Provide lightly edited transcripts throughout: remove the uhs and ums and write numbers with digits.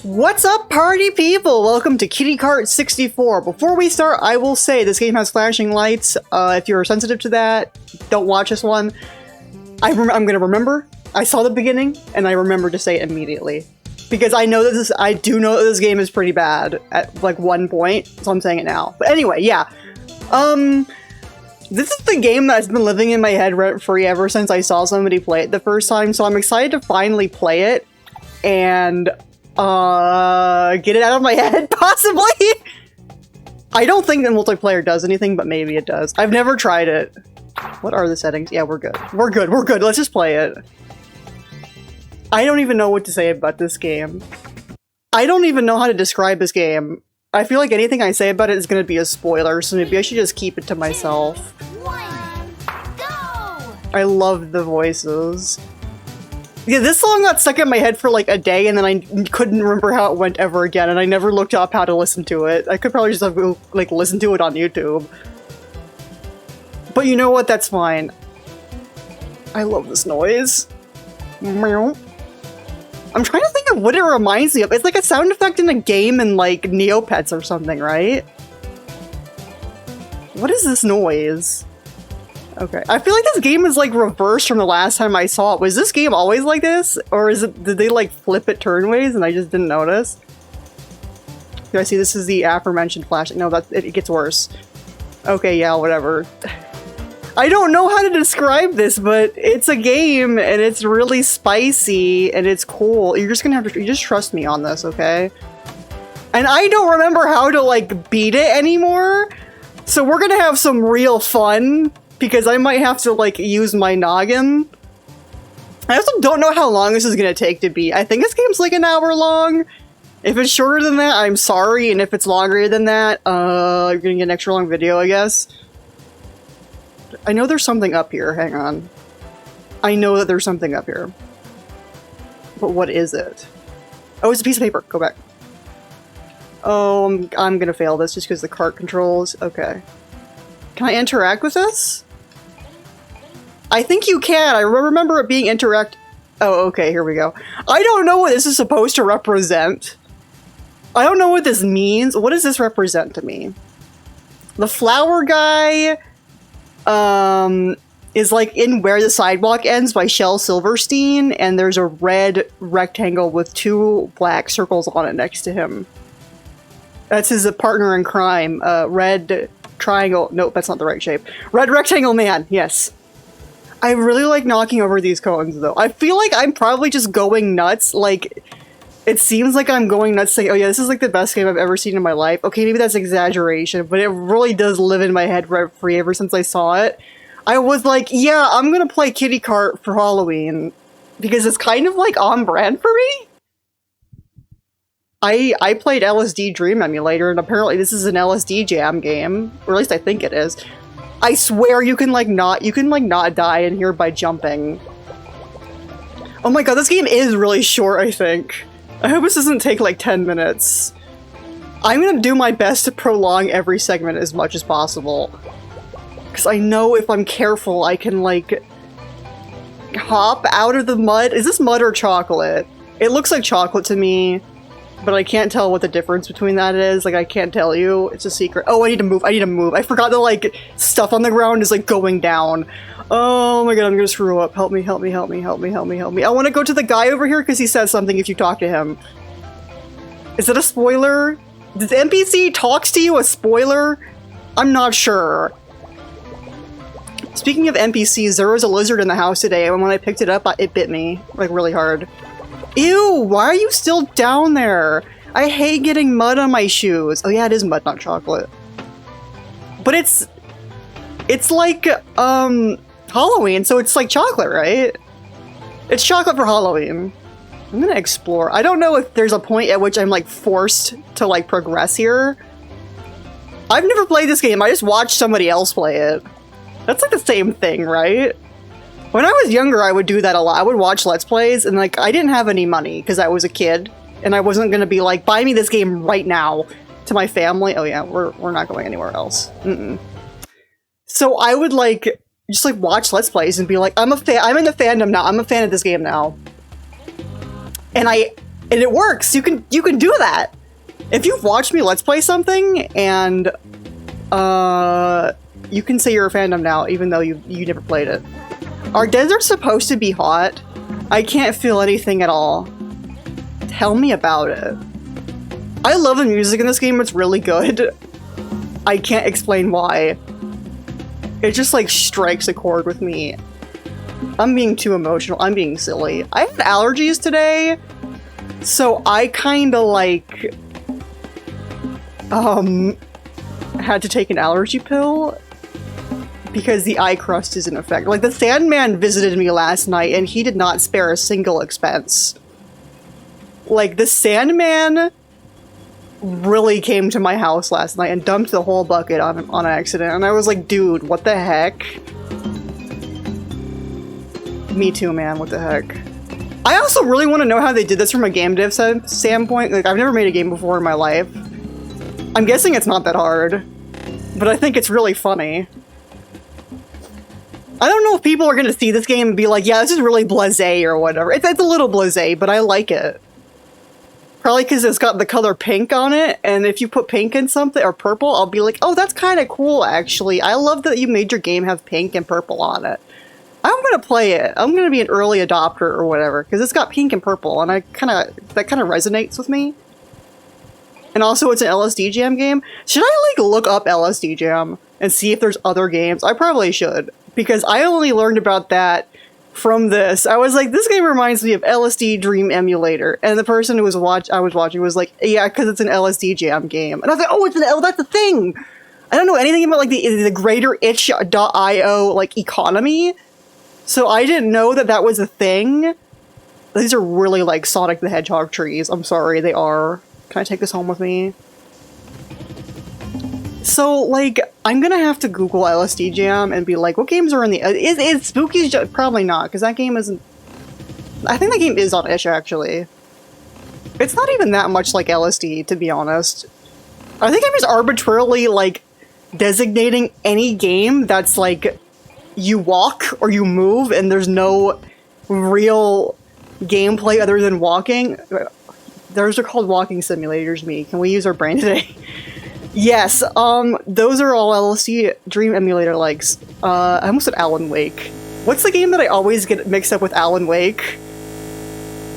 What's up, party people? Welcome to Kitty Kart 64. Before we start, I will say this game has flashing lights. If you're sensitive to that, don't watch this one. I'm gonna remember. I saw the beginning, and I remember to say it immediately. Because I know that I do know that this game is pretty bad at, like, one point, so I'm saying it now. But anyway, yeah. This is the game that's been living in my head rent-free ever since I saw somebody play it the first time, so I'm excited to finally play it, and get it out of my head, possibly? I don't think the multiplayer does anything, but maybe it does. I've never tried it. What are the settings? Yeah, we're good. We're good, we're good. Let's just play it. I don't even know what to say about this game. I don't even know how to describe this game. I feel like anything I say about it is going to be a spoiler, so maybe I should just keep it to myself. 2, 1, go! I love the voices. Yeah, this song got stuck in my head for like a day, and then I couldn't remember how it went ever again, and I never looked up how to listen to it. I could probably just have, like, listen to it on YouTube. But you know what? That's fine. I love this noise. Meow. I'm trying to think of what it reminds me of. It's like a sound effect in a game in, like, Neopets or something, right? What is this noise? Okay, I feel like this game is, like, reversed from the last time I saw it. Was this game always like this? Or did they, like, flip it turnways and I just didn't notice? Do I see this is the aforementioned flash? No, it gets worse. Okay, yeah, whatever. I don't know how to describe this, but it's a game and it's really spicy and it's cool. You're just gonna have to, you just trust me on this, okay? And I don't remember how to, like, beat it anymore. So we're gonna have some real fun. Because I might have to, like, use my noggin. I also don't know how long this is gonna take to beat. I think this game's like an hour long. If it's shorter than that, I'm sorry. And if it's longer than that, you're gonna get an extra long video, I guess. I know there's something up here. Hang on. I know that there's something up here. But what is it? Oh, it's a piece of paper. Go back. Oh, I'm gonna fail this just because the cart controls. Okay. Can I interact with this? I think you can. I remember it being Oh, okay, here we go. I don't know what this is supposed to represent. I don't know what this means. What does this represent to me? The flower guy is like in Where the Sidewalk Ends by Shel Silverstein, and there's a red rectangle with 2 black circles on it next to him. That's his partner in crime, red triangle. Nope, that's not the right shape. Red rectangle man, yes. I really like knocking over these cones, though. I feel like I'm probably just going nuts. Like, it seems like I'm going nuts saying, oh yeah, this is like the best game I've ever seen in my life. Okay, maybe that's exaggeration, but it really does live in my head rent-free ever since I saw it. I was like, yeah, I'm gonna play Kitty Kart for Halloween. Because it's kind of like on brand for me. I played LSD Dream Emulator, and apparently this is an LSD jam game. Or at least I think it is. I swear you can not die in here by jumping. Oh my god, this game is really short, I think. I hope this doesn't take like 10 minutes. I'm gonna do my best to prolong every segment as much as possible. Because I know if I'm careful, I can, like, hop out of the mud. Is this mud or chocolate? It looks like chocolate to me. But I can't tell what the difference between that is. Like, I can't tell you. It's a secret. Oh, I need to move. I need to move. I forgot that, like, stuff on the ground is, like, going down. Oh my god, I'm gonna screw up. Help me, help me, help me, help me, help me, help me. I want to go to the guy over here because he says something if you talk to him. Is that a spoiler? Does NPC talks to you a spoiler? I'm not sure. Speaking of NPCs, there was a lizard in the house today, and when I picked it up, it bit me. Like, really hard. Ew, why are you still down there? I hate getting mud on my shoes. Oh yeah, it is mud, not chocolate. But it's like, Halloween, so it's like chocolate, right? It's chocolate for Halloween. I'm gonna explore. I don't know if there's a point at which I'm, like, forced to, like, progress here. I've never played this game, I just watched somebody else play it. That's like the same thing, right? When I was younger, I would do that a lot. I would watch Let's Plays, and, like, I didn't have any money because I was a kid, and I wasn't gonna be like, buy me this game right now to my family. Oh yeah, we're not going anywhere else. So I would, like, just, like, watch Let's Plays and be like, I'm in the fandom now. I'm a fan of this game now. And And it works. You can do that. If you've watched me Let's Play something and you can say you're a fandom now, even though you never played it. Are deserts supposed to be hot? I can't feel anything at all. Tell me about it. I love the music in this game, it's really good. I can't explain why. It just like strikes a chord with me. I'm being too emotional, I'm being silly. I had allergies today, so I kinda like had to take an allergy pill because the eye crust is in effect. Like, the Sandman visited me last night and he did not spare a single expense. Like, the Sandman really came to my house last night and dumped the whole bucket on accident, and I was like, dude, what the heck? Me too, man, what the heck? I also really want to know how they did this from a game dev standpoint. Like, I've never made a game before in my life. I'm guessing it's not that hard, but I think it's really funny. I don't know if people are gonna see this game and be like, yeah, this is really blasé or whatever. It's a little blasé, but I like it. Probably because it's got the color pink on it, and if you put pink in something, or purple, I'll be like, oh, that's kind of cool, actually. I love that you made your game have pink and purple on it. I'm gonna play it. I'm gonna be an early adopter or whatever, because it's got pink and purple, and that kind of resonates with me. And also, it's an LSD Jam game. Should I, like, look up LSD Jam and see if there's other games? I probably should, because I only learned about that from this. I was like, this game reminds me of LSD Dream Emulator, and the person who was I was watching was like, yeah, because it's an LSD Jam game. And I was like, oh, that's a thing! I don't know anything about, like, the greater itch.io, like, economy, so I didn't know that was a thing. These are really, like, Sonic the Hedgehog trees. I'm sorry, they are. Can I take this home with me? So, like, I'm gonna have to Google LSD Jam and be like, what games are in the... Is Spooky's... Probably not, because that game isn't... I think that game is on itch, actually. It's not even that much like LSD, to be honest. I think I'm just arbitrarily, like, designating any game that's, like, you walk or you move and there's no real gameplay other than walking. Those are called walking simulators, me. Can we use our brain today? Yes, those are all LSD Dream Emulator likes. I almost said Alan Wake. What's the game that I always get mixed up with Alan Wake?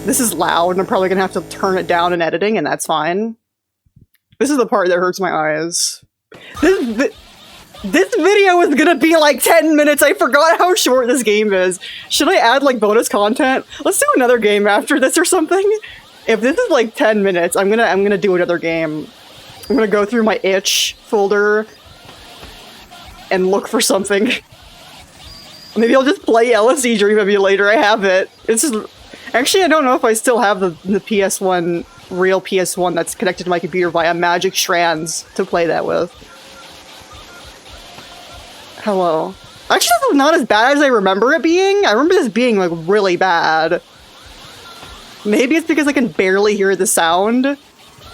This is loud, and I'm probably gonna have to turn it down in editing, and that's fine. This is the part that hurts my eyes. This video is gonna be like 10 minutes. I forgot how short this game is. Should I add, like, bonus content? Let's do another game after this or something. If this is like 10 minutes, I'm gonna do another game. I'm gonna go through my itch folder and look for something. Maybe I'll just play LSD Dream Emulator. I have it. It's just... Actually, I don't know if I still have the PS1, real PS1 that's connected to my computer via magic strands to play that with. Hello. Actually, this is not as bad as I remember it being. I remember this being, like, really bad. Maybe it's because I can barely hear the sound,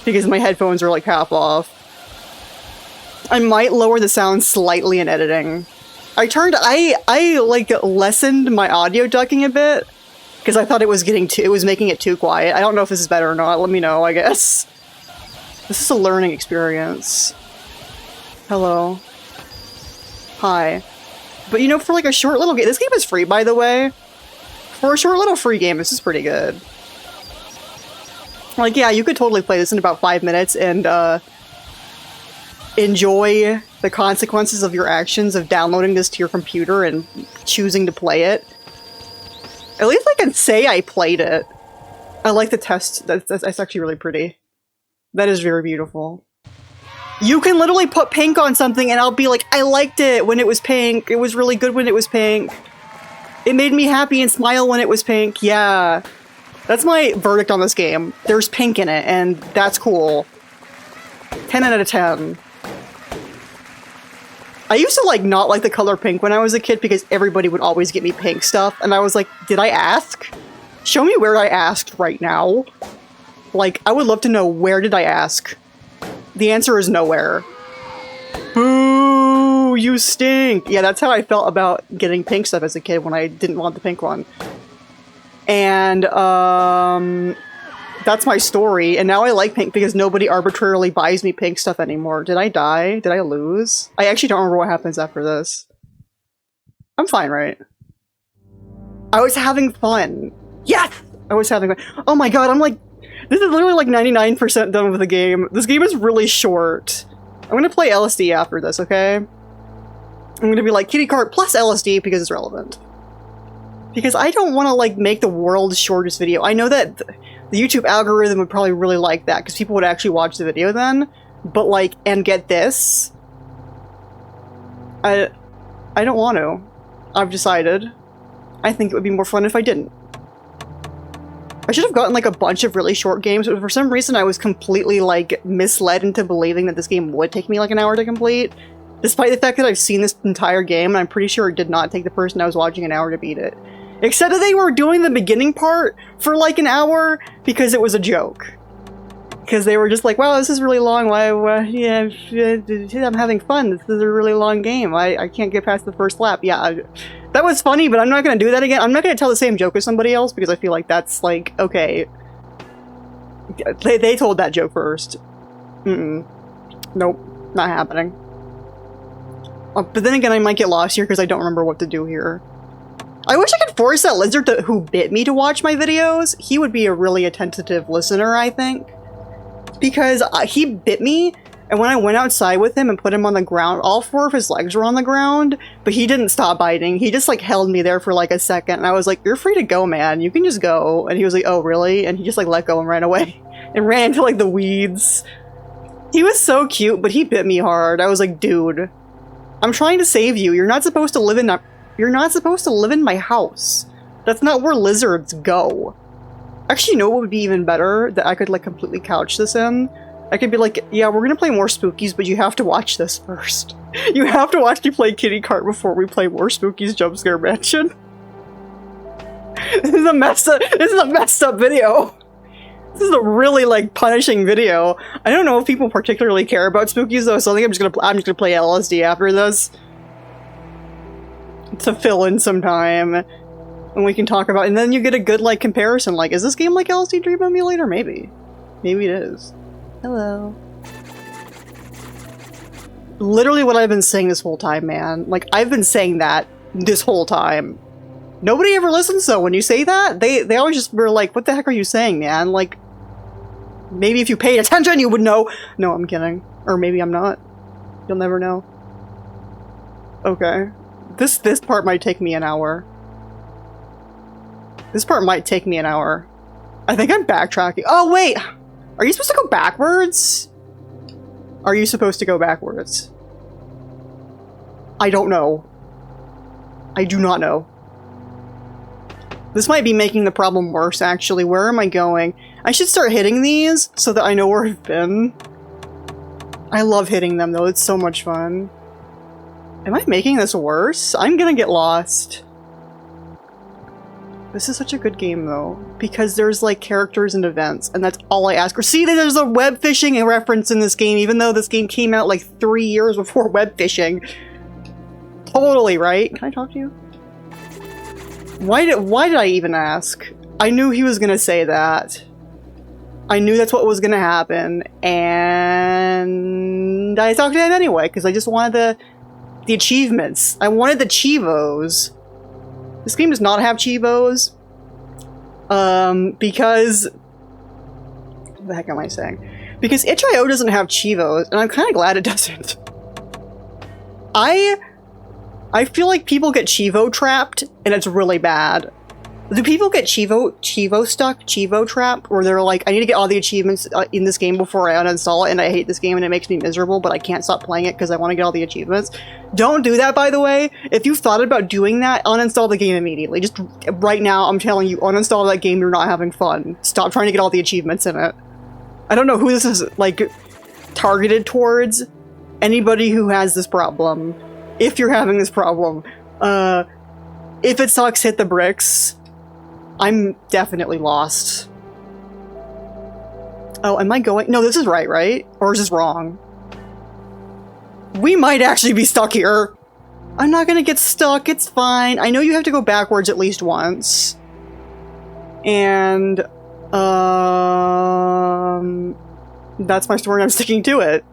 because my headphones are, like, half off. I might lower the sound slightly in editing. I like, lessened my audio ducking a bit, because I thought it was making it too quiet. I don't know if this is better or not. Let me know, I guess. This is a learning experience. Hello. Hi. But, you know, for, like, a short little game... This game is free, by the way. For a short little free game, this is pretty good. Like, yeah, you could totally play this in about 5 minutes and, enjoy the consequences of your actions of downloading this to your computer and choosing to play it. At least I can say I played it. I like the test. That's actually really pretty. That is very beautiful. You can literally put pink on something and I'll be like, I liked it when it was pink. It was really good when it was pink. It made me happy and smile when it was pink. Yeah. That's my verdict on this game. There's pink in it, and that's cool. 10 out of 10. I used to, like, not like the color pink when I was a kid because everybody would always get me pink stuff, and I was like, did I ask? Show me where I asked right now. Like, I would love to know, where did I ask? The answer is nowhere. Boo! You stink! Yeah, that's how I felt about getting pink stuff as a kid when I didn't want the pink one. And, that's my story, and now I like pink because nobody arbitrarily buys me pink stuff anymore. Did I die? Did I lose? I actually don't remember what happens after this. I'm fine, right? I was having fun. Yes! I was having fun. Oh my god, I'm like... This is literally like 99% done with the game. This game is really short. I'm gonna play LSD after this, okay? I'm gonna be like Kitty Kart plus LSD because it's relevant. Because I don't want to like make the world's shortest video. I know that the YouTube algorithm would probably really like that because people would actually watch the video then. But like, and get this. I don't want to. I've decided. I think it would be more fun if I didn't. I should have gotten like a bunch of really short games, but for some reason I was completely like misled into believing that this game would take me like an hour to complete. Despite the fact that I've seen this entire game, and I'm pretty sure it did not take the person I was watching an hour to beat it. Except that they were doing the beginning part for like an hour because it was a joke. Because they were just like, wow, this is really long, yeah, I'm having fun, this is a really long game, I can't get past the first lap. Yeah, that was funny, but I'm not going to do that again. I'm not going to tell the same joke as somebody else because I feel like that's like, okay. They told that joke first. Nope, not happening. But then again, I might get lost here because I don't remember what to do here. I wish I could force that lizard who bit me to watch my videos. He would be a really attentive listener, I think. Because he bit me, and when I went outside with him and put him on the ground, all 4 of his legs were on the ground, but he didn't stop biting. He just like held me there for like a second, and I was like, you're free to go, man. You can just go. And he was like, oh, really? And he just like let go and ran away. And ran into like the weeds. He was so cute, but he bit me hard. I was like, dude, I'm trying to save you. You're not supposed to live in my house. That's not where lizards go. Actually, you know what would be even better? That I could like completely couch this in? I could be like, yeah, we're gonna play more Spookies, but you have to watch this first. You have to watch me play Kitty Kart before we play more Spookies Jump Scare Mansion. This is a messed up video. This is a really like punishing video. I don't know if people particularly care about Spookies though, so I think I'm just gonna play LSD after this. To fill in some time. And we can talk about, and then you get a good like comparison, like, is this game like LSD Dream Emulator? Maybe. Maybe it is. Hello. Literally what I've been saying this whole time, man. Like, I've been saying that this whole time. Nobody ever listens though when you say that. They always just were like, what the heck are you saying, man? Like, maybe if you paid attention you would know. No, I'm kidding. Or maybe I'm not. You'll never know. Okay. This part might take me an hour. This part might take me an hour. I think I'm backtracking. Oh, wait! Are you supposed to go backwards? Are you supposed to go backwards? I don't know. I do not know. This might be making the problem worse, actually. Where am I going? I should start hitting these so that I know where I've been. I love hitting them, though. It's so much fun. Am I making this worse? I'm gonna get lost. This is such a good game, though, because there's, like, characters and events, and that's all I ask for. See, there's a web fishing reference in this game, even though this game came out, like, 3 years before web fishing. Totally, right? Can I talk to you? Why did I even ask? I knew he was gonna say that. I knew that's what was gonna happen, and I talked to him anyway, because I just wanted the achievements. I wanted the Chivos. This game does not have Chivos. Because... What the heck am I saying? Because itch.io doesn't have Chivos, and I'm kind of glad it doesn't. I feel like people get Chivo trapped, and it's really bad. Do people get Chivo trapped, where they're like, I need to get all the achievements in this game before I uninstall it, and I hate this game and it makes me miserable, but I can't stop playing it because I want to get all the achievements? Don't do that, by the way. If you've thought about doing that, uninstall the game immediately. Just right now, I'm telling you, uninstall that game, you're not having fun. Stop trying to get all the achievements in it. I don't know who this is, like, targeted towards. Anybody who has this problem. If you're having this problem. If it sucks, hit the bricks. I'm definitely lost. Oh, am I going? No, this is right? Or is this wrong? We might actually be stuck here. I'm not gonna get stuck, it's fine. I know you have to go backwards at least once. And, That's my story and I'm sticking to it.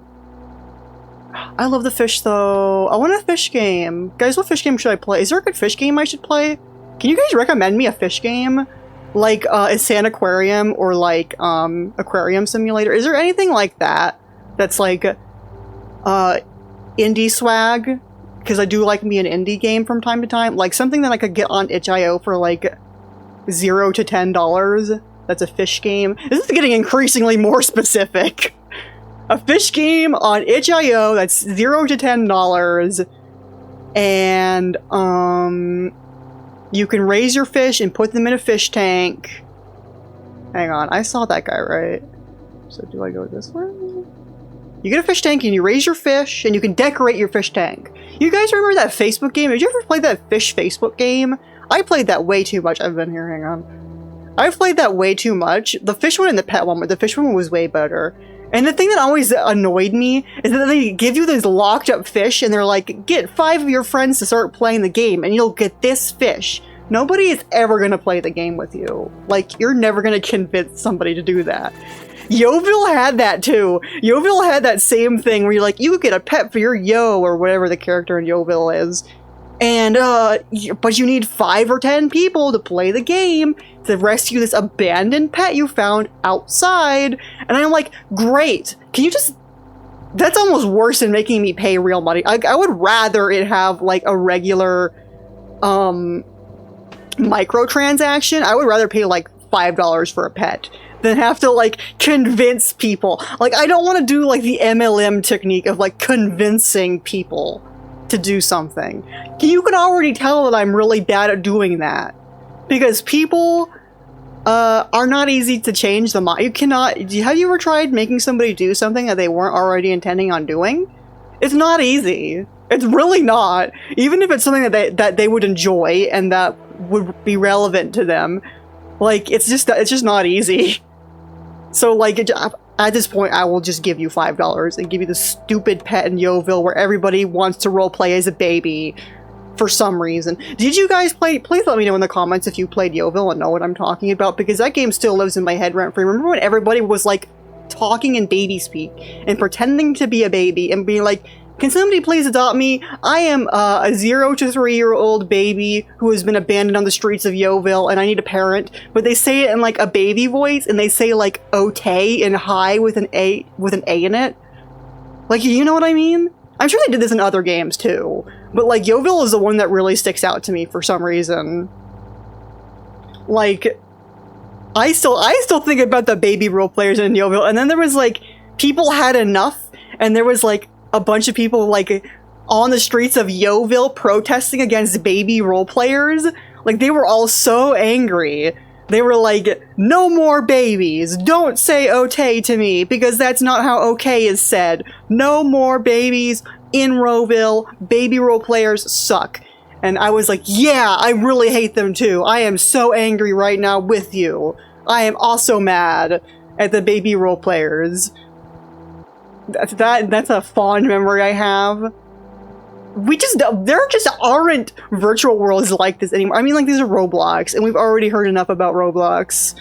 I love the fish though. I want a fish game. Guys, what fish game should I play? Is there a good fish game I should play? Can you guys recommend me a fish game? Like a Sand Aquarium or like Aquarium Simulator? Is there anything like that that's like indie swag? Because I do like me an indie game from time to time. Like something that I could get on itch.io for like $0 to $10. That's a fish game. This is getting increasingly more specific. A fish game on itch.io that's $0 to $10. And you can raise your fish and put them in a fish tank. Hang on, I saw that guy, right? So do I go this way? You get a fish tank and you raise your fish and you can decorate your fish tank. You guys remember that Facebook game? Did you ever play that fish Facebook game? I played that way too much. I've been here, hang on. I've played that way too much. The fish one and the pet one, but the fish one was way better. And the thing that always annoyed me is that they give you these locked up fish and they're like, get 5 of your friends to start playing the game and you'll get this fish. Nobody is ever going to play the game with you. Like, you're never going to convince somebody to do that. Yoville had that too. Yoville had that same thing where you're like, you could get a pet for your Yo or whatever the character in Yoville is. And, but you need 5 or 10 people to play the game to rescue this abandoned pet you found outside. And I'm like, great. Can you just... That's almost worse than making me pay real money. I would rather it have, like, a regular, microtransaction. I would rather pay, like, $5 for a pet than have to, like, convince people. Like, I don't want to do, like, the MLM technique of, like, convincing people to do something. You can already tell that I'm really bad at doing that. Because people are not easy to change the mind. You cannot... Have you ever tried making somebody do something that they weren't already intending on doing? It's not easy. It's really not. Even if it's something that they would enjoy and that would be relevant to them. Like, it's just not easy. So, like, at this point, I will just give you $5 and give you the stupid pet in Yoville where everybody wants to roleplay as a baby for some reason. Did you guys play? Please let me know in the comments if you played Yoville and know what I'm talking about, because that game still lives in my head rent-free. Remember when everybody was, like, talking in baby speak and pretending to be a baby and being like, can somebody please adopt me? I am a 0 to 3-year-old baby who has been abandoned on the streets of Yoville and I need a parent. But they say it in like a baby voice and they say like "ote" and "hi" with an A in it. Like, you know what I mean? I'm sure they did this in other games too. But like Yoville is the one that really sticks out to me for some reason. Like, I still think about the baby role players in Yoville, and then there was like people had enough and there was like a bunch of people, like, on the streets of Yoville protesting against baby role players. Like, they were all so angry. They were like, no more babies. Don't say "okay" to me, because that's not how "okay" is said. No more babies in Rowville. Baby role players suck. And I was like, yeah, I really hate them too. I am so angry right now with you. I am also mad at the baby role players. That's a fond memory I have. There just aren't virtual worlds like this anymore. I mean, like, these are Roblox, and we've already heard enough about Roblox.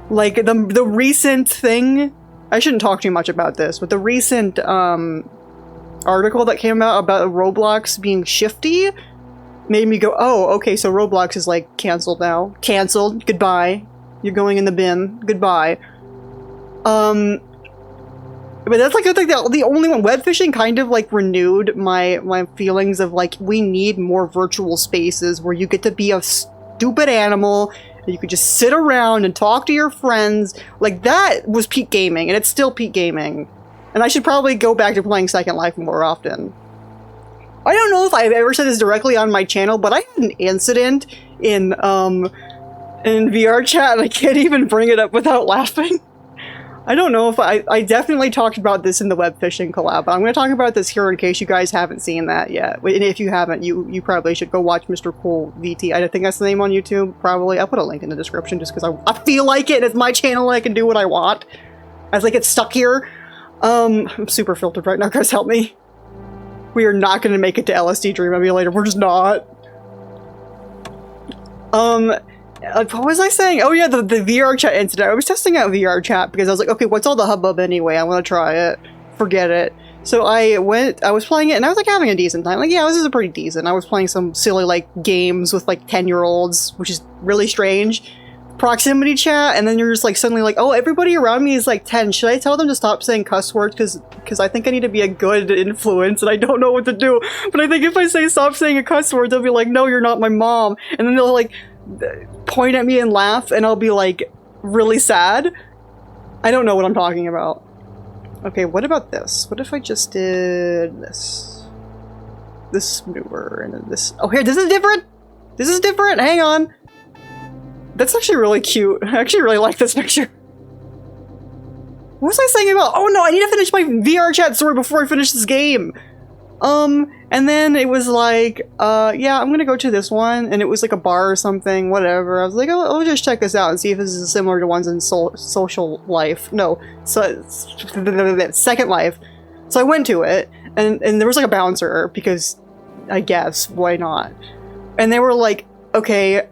Like, the recent thing, I shouldn't talk too much about this, but the recent, article that came out about Roblox being shifty made me go, oh, okay, so Roblox is, like, canceled now. Canceled. Goodbye. You're going in the bin. Goodbye. But that's like the only one. Web fishing kind of like renewed my feelings of like, we need more virtual spaces where you get to be a stupid animal and you could just sit around and talk to your friends. Like, that was peak gaming, and it's still peak gaming. And I should probably go back to playing Second Life more often. I don't know if I've ever said this directly on my channel, but I had an incident in VR chat and I can't even bring it up without laughing. I don't know if I definitely talked about this in the web fishing collab, but I'm going to talk about this here in case you guys haven't seen that yet. And if you haven't, you probably should go watch Mr. Cool VT. I think that's the name on YouTube, probably. I'll put a link in the description just because I feel like it, and it's my channel and I can do what I want. As I get stuck here. I'm super filtered right now, guys, help me. We are not going to make it to LSD Dream Emulator, we're just not. What was I saying? Oh yeah, the VR chat incident. I was testing out VR chat because I was like, okay, what's all the hubbub anyway? I want to try it. Forget it. So I was playing it and I was like having a decent time. Like, yeah, this is pretty decent. I was playing some silly like games with like 10-year-olds, which is really strange. Proximity chat, and then you're just like suddenly like, oh, everybody around me is like 10. Should I tell them to stop saying cuss words? Because I think I need to be a good influence and I don't know what to do. But I think if I say stop saying a cuss word, they'll be like, no, you're not my mom. And then they'll like point at me and laugh, and I'll be like really sad. I don't know what I'm talking about. Okay, what about this? What if I just did this? This maneuver and then this. Oh, here, this is different! This is different! Hang on! That's actually really cute. I actually really like this picture. What was I saying about? Oh no, I need to finish my VR chat story before I finish this game! And then it was like, yeah, I'm gonna go to this one, and it was like a bar or something, whatever. I was like, oh, I'll just check this out and see if this is similar to ones in social life. No, Second Life. So I went to it, and there was like a bouncer, because I guess, why not? And they were like, okay,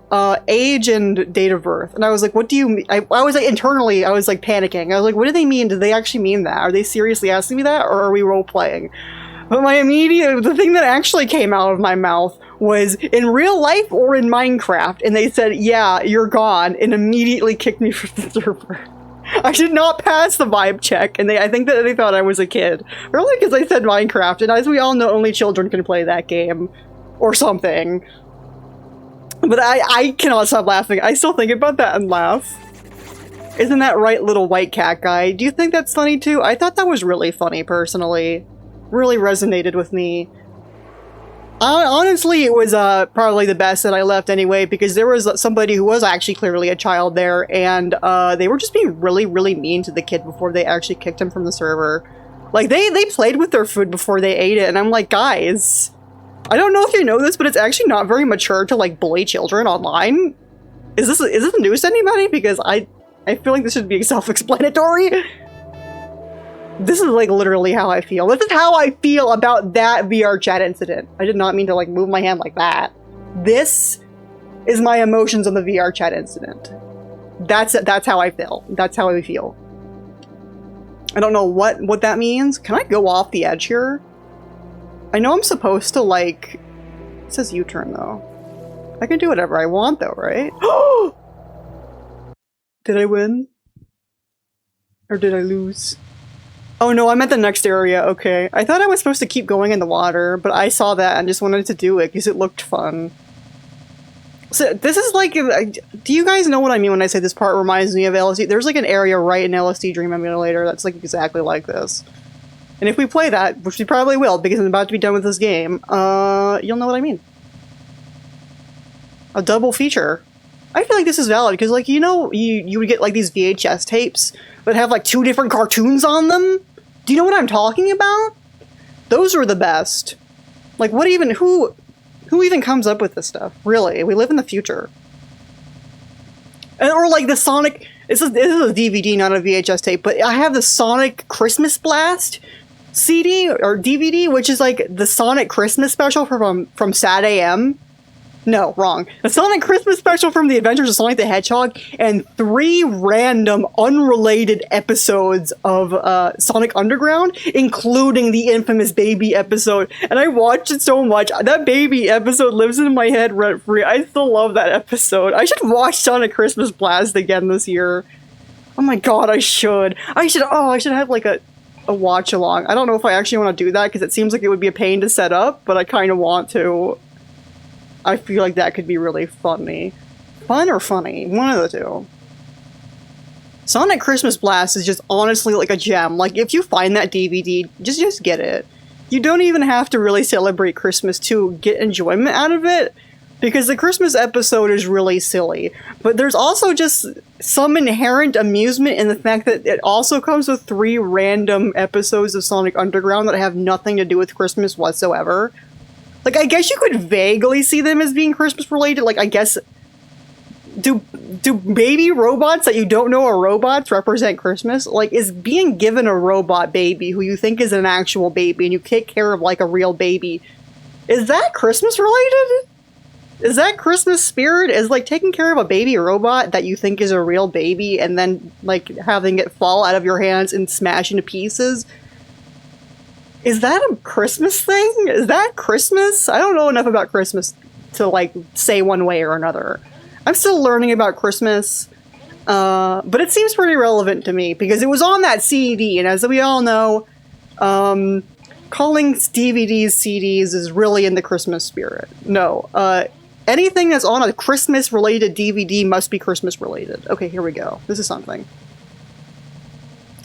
age and date of birth. And I was like, what do you mean? I was like, internally, I was like panicking. I was like, what do they mean? Do they actually mean that? Are they seriously asking me that, or are we role-playing? But the thing that actually came out of my mouth was, in real life or in Minecraft? And they said, yeah, you're gone, and immediately kicked me from the server. I did not pass the vibe check, and I think that they thought I was a kid. Really, because I said Minecraft, and as we all know, only children can play that game. Or something. But I cannot stop laughing. I still think about that and laugh. Isn't that right, little white cat guy? Do you think that's funny too? I thought that was really funny, personally. Really resonated with me. Honestly, it was probably the best that I left anyway, because there was somebody who was actually clearly a child there, and they were just being really, really mean to the kid before they actually kicked him from the server. Like, they played with their food before they ate it, and I'm like, guys, I don't know if you know this, but it's actually not very mature to, like, bully children online. Is this news to anybody? Because I feel like this should be self-explanatory. This is, like, literally how I feel. This is how I feel about that VR chat incident. I did not mean to, like, move my hand like that. This is my emotions on the VR chat incident. That's how I feel. That's how I feel. I don't know what that means. Can I go off the edge here? I know I'm supposed to, like... It says U-turn, though. I can do whatever I want, though, right? Did I win? Or did I lose? Oh no, I'm at the next area, okay. I thought I was supposed to keep going in the water, but I saw that and just wanted to do it because it looked fun. So this is like... Do you guys know what I mean when I say this part reminds me of LSD? There's like an area right in LSD Dream Emulator that's like exactly like this. And if we play that, which we probably will because I'm about to be done with this game, you'll know what I mean. A double feature. I feel like this is valid because, like, you know, you would get like these VHS tapes that have like 2 different cartoons on them. Do you know what I'm talking about? Those are the best. Like, what even, who even comes up with this stuff? Really, we live in the future. Or like the Sonic, this is a DVD, not a VHS tape, but I have the Sonic Christmas Blast CD or DVD, which is like the Sonic Christmas special from Sad AM. No, wrong. The Sonic Christmas special from The Adventures of Sonic the Hedgehog, and 3 random, unrelated episodes of Sonic Underground, including the infamous Baby episode. And I watched it so much. That Baby episode lives in my head rent-free. I still love that episode. I should watch Sonic Christmas Blast again this year. Oh my god, I should. I should have like a watch-along. I don't know if I actually want to do that, because it seems like it would be a pain to set up, but I kind of want to. I feel like that could be really funny. Fun or funny? One of the two. Sonic Christmas Blast is just honestly like a gem. Like, if you find that DVD, just get it. You don't even have to really celebrate Christmas to get enjoyment out of it, because the Christmas episode is really silly. But there's also just some inherent amusement in the fact that it also comes with 3 random episodes of Sonic Underground that have nothing to do with Christmas whatsoever. Like, I guess you could vaguely see them as being Christmas related. Like, I guess, do baby robots that you don't know are robots represent Christmas? Like, is being given a robot baby who you think is an actual baby and you take care of like a real baby, is that Christmas related? Is that Christmas spirit? Is like taking care of a baby robot that you think is a real baby and then like having it fall out of your hands and smash into pieces? Is that a Christmas thing? Is that Christmas? I don't know enough about Christmas to like say one way or another. I'm still learning about Christmas, but it seems pretty relevant to me because it was on that CD, and as we all know, calling DVDs CDs is really in the Christmas spirit. No, anything that's on a Christmas-related DVD must be Christmas-related. Okay, here we go. This is something.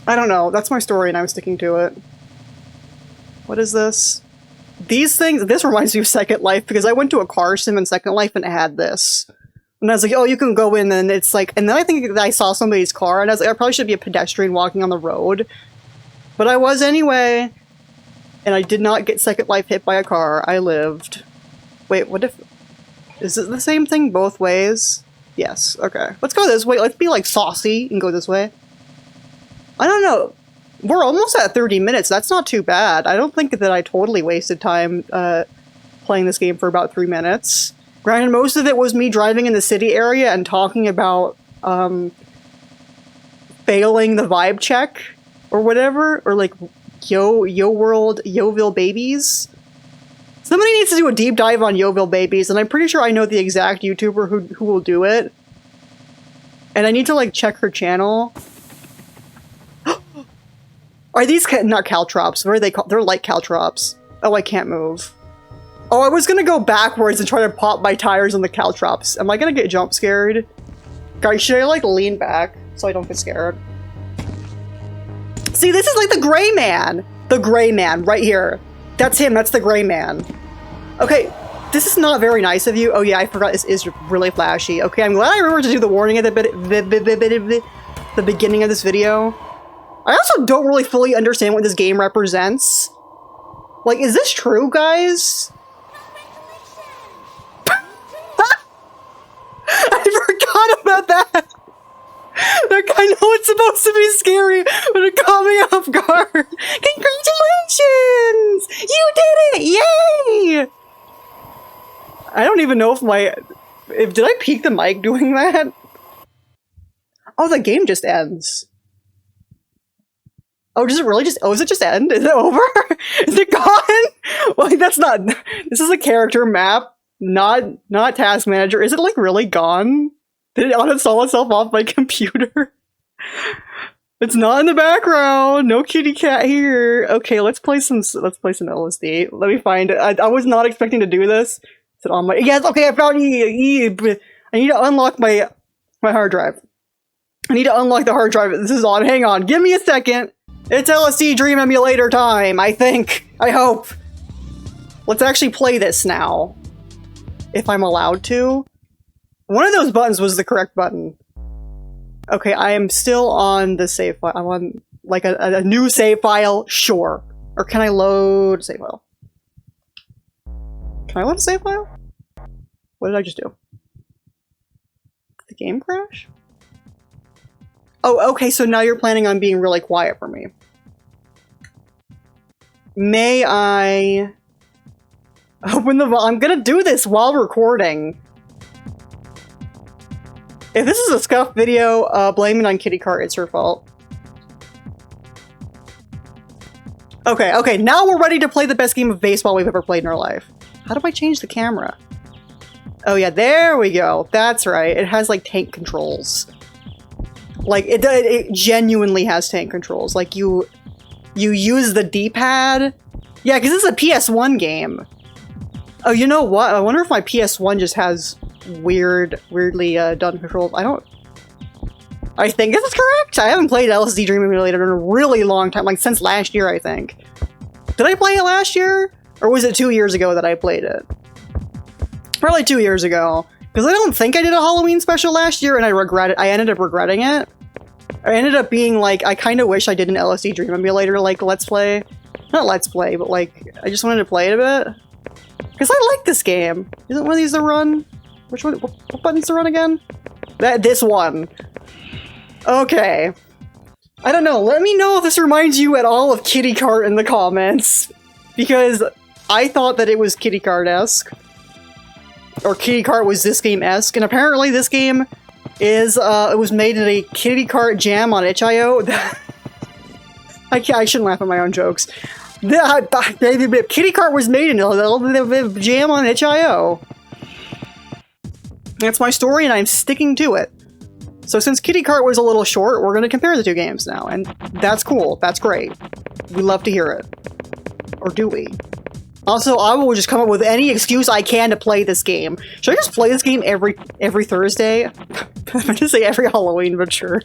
I don't know. That's my story, and I'm sticking to it. What is this? These things, this reminds me of Second Life, because I went to a car sim in Second Life and it had this. And I was like, oh, you can go in, and it's like, and then I think that I saw somebody's car, and I was like, I probably should be a pedestrian walking on the road. But I was anyway, and I did not get Second Life hit by a car. I lived. Wait, what if... Is it the same thing both ways? Yes, okay. Let's go this way. Let's be, like, saucy and go this way. I don't know. We're almost at 30 minutes. That's not too bad. I don't think that I totally wasted time playing this game for about 3 minutes. Granted, most of it was me driving in the city area and talking about failing the vibe check or whatever, or like Yo World, Yoville Babies. Somebody needs to do a deep dive on Yoville Babies, and I'm pretty sure I know the exact YouTuber who will do it. And I need to like check her channel. Are these not caltrops? What are they called? They're like caltrops. Oh, I can't move. Oh, I was gonna go backwards and try to pop my tires on the caltrops. Am I gonna get jump scared? Guys, should I like lean back so I don't get scared? See, this is like the gray man. The gray man, right here. That's him, that's the gray man. Okay, this is not very nice of you. Oh yeah, I forgot this is really flashy. Okay, I'm glad I remembered to do the warning at the beginning of this video. I also don't really fully understand what this game represents. Like, is this true, guys? I forgot about that! Like, I know it's supposed to be scary, but it caught me off guard. Congratulations! You did it! Yay! I don't even know if did I peek the mic doing that? Oh, the game just ends. Oh, does it really just- oh, does it just end? Is it over? Is it gone? Like, that's not- this is a character map, not task manager. Is it, like, really gone? Did it uninstall itself off my computer? It's not in the background! No kitty cat here! Okay, let's play some LSD. Let me find it. I was not expecting to do this. Is it on my- yes, okay, I found it! I need to unlock my hard drive. I need to unlock the hard drive. This is on. Hang on. Give me a second. It's LSD Dream Emulator time, I think. I hope. Let's actually play this now. If I'm allowed to. One of those buttons was the correct button. Okay, I am still on the save file. I'm on, like, a new save file? Sure. Or can I load a save file? Can I load a save file? What did I just do? Did the game crash? Oh, okay, so now you're planning on being really quiet for me. May I open the I'm gonna do this while recording. If this is a scuff video, blame it on Kitty Kart, it's her fault. Okay, now we're ready to play the best game of baseball we've ever played in our life. How do I change the camera? Oh yeah, there we go. That's right, it has like tank controls. Like, it genuinely has tank controls. Like, you use the D-pad. Yeah, because this is a PS1 game. Oh, you know what? I wonder if my PS1 just has weirdly done controls. I think this is correct. I haven't played LSD Dream Emulator in a really long time. Like, since last year, I think. Did I play it last year? Or was it 2 years ago that I played it? Probably 2 years ago. Because I don't think I did a Halloween special last year, and I ended up regretting it. I ended up being like, I kind of wish I did an LSD Dream Emulator, like, Let's Play. Not Let's Play, but like, I just wanted to play it a bit. Because I like this game. Isn't one of these to run? Which one? What button's to run again? This one. Okay. I don't know, let me know if this reminds you at all of Kitty Kart in the comments. Because I thought that it was Kitty Kart-esque. or Kitty Kart was this game-esque, and apparently this game is, it was made in a Kitty Kart jam on itch.io. I shouldn't laugh at my own jokes. Kitty Kart was made in a jam on itch.io. That's my story, and I'm sticking to it. So since Kitty Kart was a little short, we're going to compare the two games now, and that's cool. That's great. We love to hear it. Or do we? Also, I will just come up with any excuse I can to play this game. Should I just play this game every Thursday? I'm going to say every Halloween, but sure.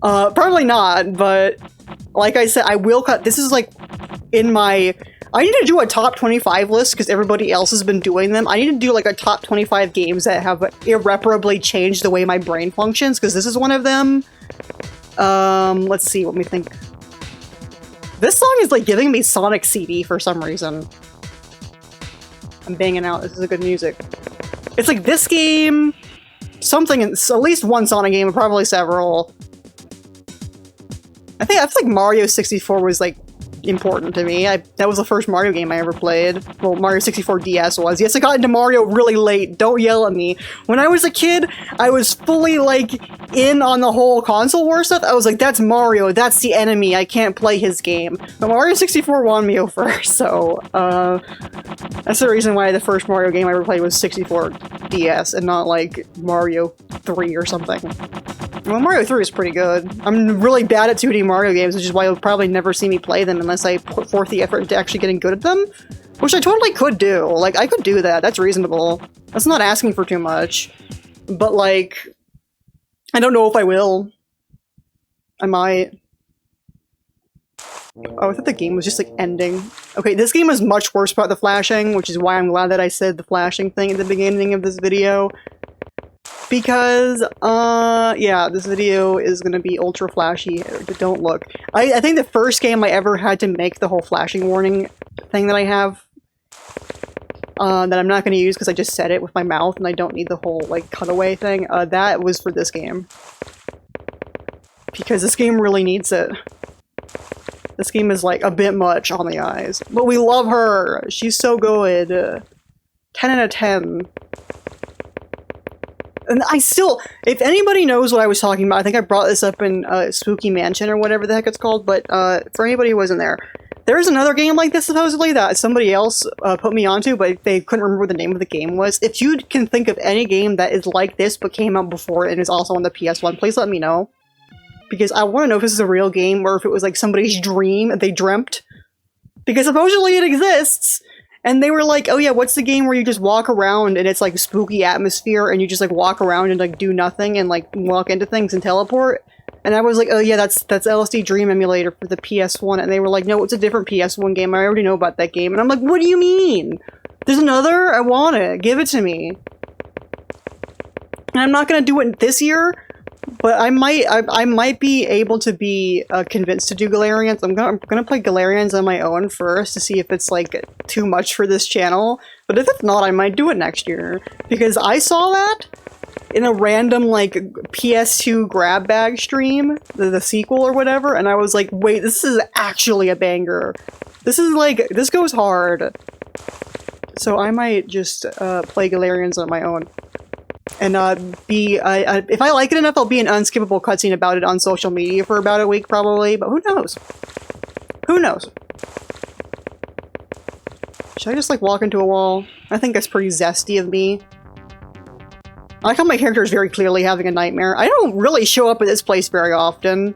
Probably not, but like I said, I will cut. This is like in my... I need to do a top 25 list because everybody else has been doing them. I need to do like a top 25 games that have irreparably changed the way my brain functions, because this is one of them. Let's see, let me think. This song is like giving me Sonic CD for some reason. I'm banging out, this is a good music. It's like this game, something, at least one Sonic game, probably several. I feel like Mario 64 was like important to me. That was the first Mario game I ever played. Well, Mario 64 DS was. Yes, I got into Mario really late. Don't yell at me. When I was a kid, I was fully, like, in on the whole console war stuff. I was like, that's Mario. That's the enemy. I can't play his game. But Mario 64 won me over, so, that's the reason why the first Mario game I ever played was 64 DS and not, like, Mario 3 or something. Well, Mario 3 is pretty good. I'm really bad at 2D Mario games, which is why you'll probably never see me play them unless I put forth the effort into actually getting good at them. Which I totally could do. Like, I could do that. That's reasonable. That's not asking for too much. But, like, I don't know if I will. I might. Oh, I thought the game was just, like, ending. Okay, this game is much worse about the flashing, which is why I'm glad that I said the flashing thing at the beginning of this video. Because, yeah, this video is gonna be ultra flashy. Don't look. I think the first game I ever had to make the whole flashing warning thing that I have, that I'm not gonna use because I just said it with my mouth and I don't need the whole, like, cutaway thing, that was for this game. Because this game really needs it. This game is, like, a bit much on the eyes. But we love her! She's so good! 10 out of 10. And I still, if anybody knows what I was talking about, I think I brought this up in Spooky Mansion or whatever the heck it's called, but for anybody who wasn't there, there's another game like this supposedly that somebody else put me onto, but they couldn't remember what the name of the game was. If you can think of any game that is like this but came out before and is also on the PS1, please let me know. Because I want to know if this is a real game or if it was like somebody's dream they dreamt. Because supposedly it exists! And they were like, oh yeah, what's the game where you just walk around and it's like spooky atmosphere and you just like walk around and like do nothing and like walk into things and teleport? And I was like, oh yeah, that's LSD Dream Emulator for the PS1. And they were like, no, it's a different PS1 game. I already know about that game. And I'm like, what do you mean? There's another? I want it. Give it to me. And I'm not gonna do it this year, but I might be able to be convinced to do Galarians. I'm gonna play Galarians on my own first to see if it's like too much for this channel. But if it's not, I might do it next year. Because I saw that in a random like PS2 grab bag stream, the sequel or whatever, and I was like, wait, this is actually a banger. This is like, this goes hard. So I might just play Galarians on my own. And if I like it enough, I'll be an unskippable cutscene about it on social media for about a week, probably. But who knows? Who knows? Should I just, like, walk into a wall? I think that's pretty zesty of me. I like how my character is very clearly having a nightmare. I don't really show up at this place very often.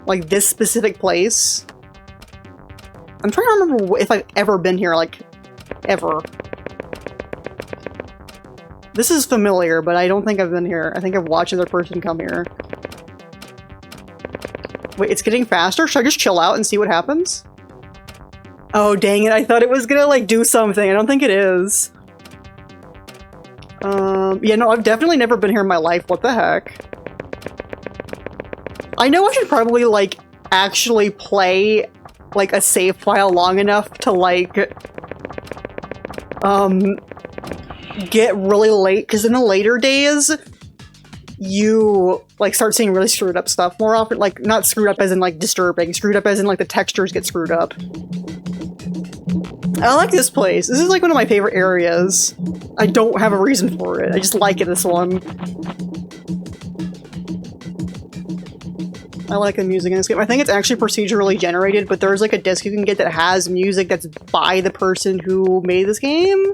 Like, this specific place. I'm trying to remember if I've ever been here, like, ever. This is familiar, but I don't think I've been here. I think I've watched another person come here. Wait, it's getting faster? Should I just chill out and see what happens? Oh, dang it. I thought it was gonna, like, do something. I don't think it is. Yeah, no, I've definitely never been here in my life. What the heck? I know I should probably, like, actually play, like, a save file long enough to, like, get really late, because in the later days, you, like, start seeing really screwed up stuff more often. Like, not screwed up as in, like, disturbing. Screwed up as in, like, the textures get screwed up. I like this place. This is like one of my favorite areas. I don't have a reason for it. I just like it, this one. I like the music in this game. I think it's actually procedurally generated, but there's like a disc you can get that has music that's by the person who made this game.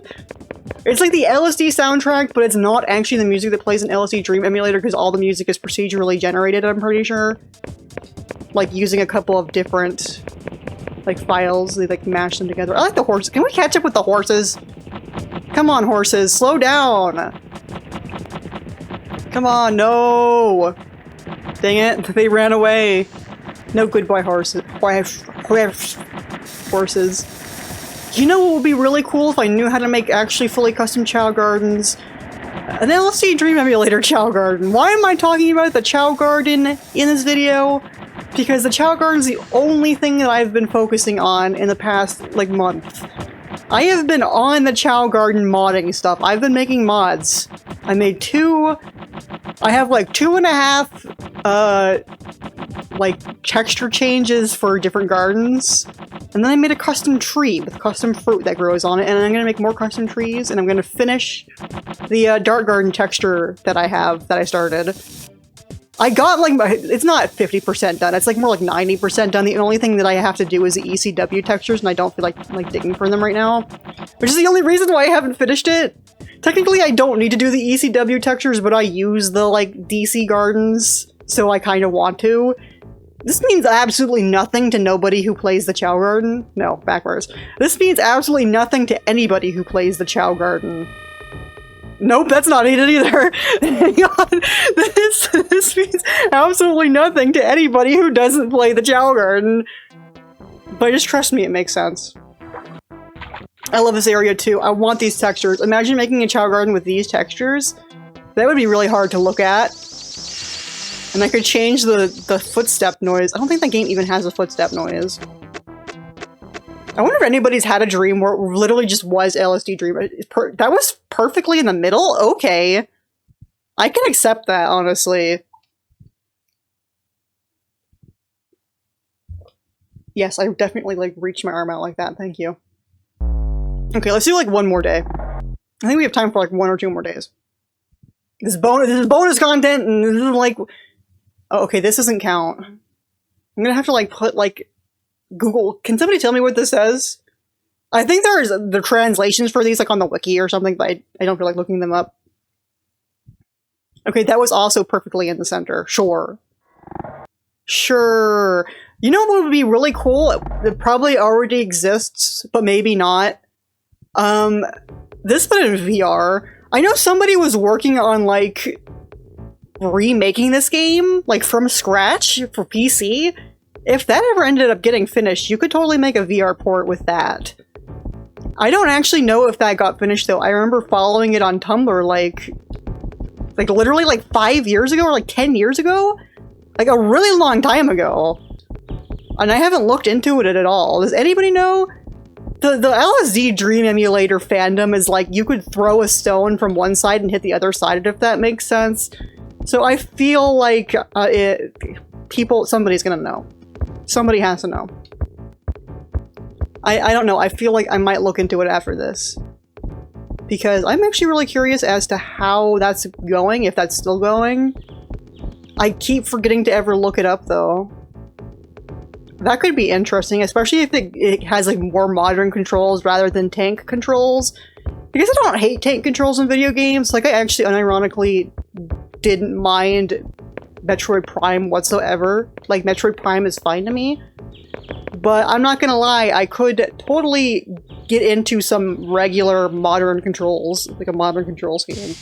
It's like the LSD soundtrack, but it's not actually the music that plays in LSD Dream Emulator because all the music is procedurally generated, I'm pretty sure. Like using a couple of different like files, they like mash them together. I like the horses. Can we catch up with the horses? Come on, horses, slow down. Come on, no. Dang it, they ran away. No good boy horses. Horses. You know what would be really cool if I knew how to make actually fully custom Chow Gardens? An LSD Dream Emulator Chow Garden. Why am I talking about the Chow Garden in this video? Because the Chow Garden is the only thing that I've been focusing on in the past, like, month. I have been on the Chow Garden modding stuff. I've been making mods. I made two... I have, like, 2.5, like, texture changes for different gardens. And then I made a custom tree with custom fruit that grows on it, and I'm gonna make more custom trees, and I'm gonna finish the dark garden texture that I have, that I started. I got, like, it's not 50% done, it's like more like 90% done. The only thing that I have to do is the ECW textures, and I don't feel like digging for them right now. Which is the only reason why I haven't finished it. Technically, I don't need to do the ECW textures, but I use the, like, DC gardens, so I kind of want to. This means absolutely nothing to nobody who plays the Chow Garden. No, backwards. This means absolutely nothing to anybody who plays the Chow Garden. Nope, that's not needed either. Hang on. This means absolutely nothing to anybody who doesn't play the Chow Garden. But just trust me, it makes sense. I love this area too. I want these textures. Imagine making a Chow Garden with these textures. That would be really hard to look at. And I could change the footstep noise. I don't think the game even has a footstep noise. I wonder if anybody's had a dream where it literally just was LSD Dream. That was perfectly in the middle? Okay. I can accept that, honestly. Yes, I definitely, like, reached my arm out like that. Thank you. Okay, let's do, like, one more day. I think we have time for, like, 1 or 2 more days. This is bonus content, and this is, like... Oh, okay, this doesn't count. I'm gonna have to, like, put, like... Google... Can somebody tell me what this says? I think there's the translations for these, like, on the wiki or something, but I don't feel like looking them up. Okay, that was also perfectly in the center. Sure. Sure. You know what would be really cool? That probably already exists, but maybe not. This but in VR. I know somebody was working on, like, remaking this game, like, from scratch for PC. If that ever ended up getting finished, you could totally make a VR port with that. I don't actually know if that got finished, though. I remember following it on Tumblr, like literally, like, 5 years ago, or, like, 10 years ago? Like, a really long time ago. And I haven't looked into it at all. Does anybody know? The LSD Dream Emulator fandom is like, you could throw a stone from one side and hit the other side, if that makes sense. So I feel like somebody's gonna know. Somebody has to know. I don't know, I feel like I might look into it after this. Because I'm actually really curious as to how that's going, if that's still going. I keep forgetting to ever look it up, though. That could be interesting, especially if it has, like, more modern controls rather than tank controls. Because I don't hate tank controls in video games. Like, I actually unironically didn't mind Metroid Prime whatsoever. Like, Metroid Prime is fine to me. But I'm not gonna lie, I could totally get into some regular modern controls, like a modern controls game.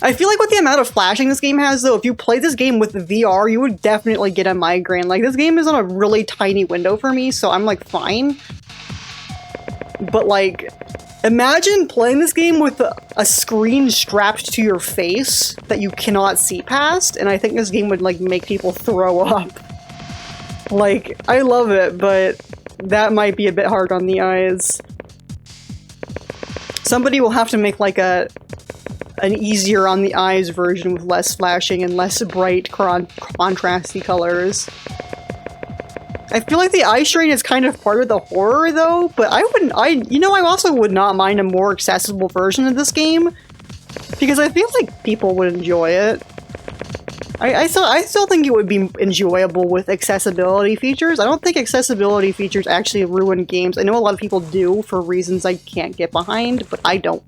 I feel like with the amount of flashing this game has, though, if you play this game with the VR, you would definitely get a migraine. Like, this game is on a really tiny window for me, so I'm, like, fine. But, like, imagine playing this game with a screen strapped to your face that you cannot see past, and I think this game would, like, make people throw up. Like, I love it, but that might be a bit hard on the eyes. Somebody will have to make, like, an easier on the eyes version with less flashing and less bright contrasty colors. I feel like the eye strain is kind of part of the horror though, but I also would not mind a more accessible version of this game because I feel like people would enjoy it. I still think it would be enjoyable with accessibility features. I don't think accessibility features actually ruin games. I know a lot of people do for reasons I can't get behind, but I don't.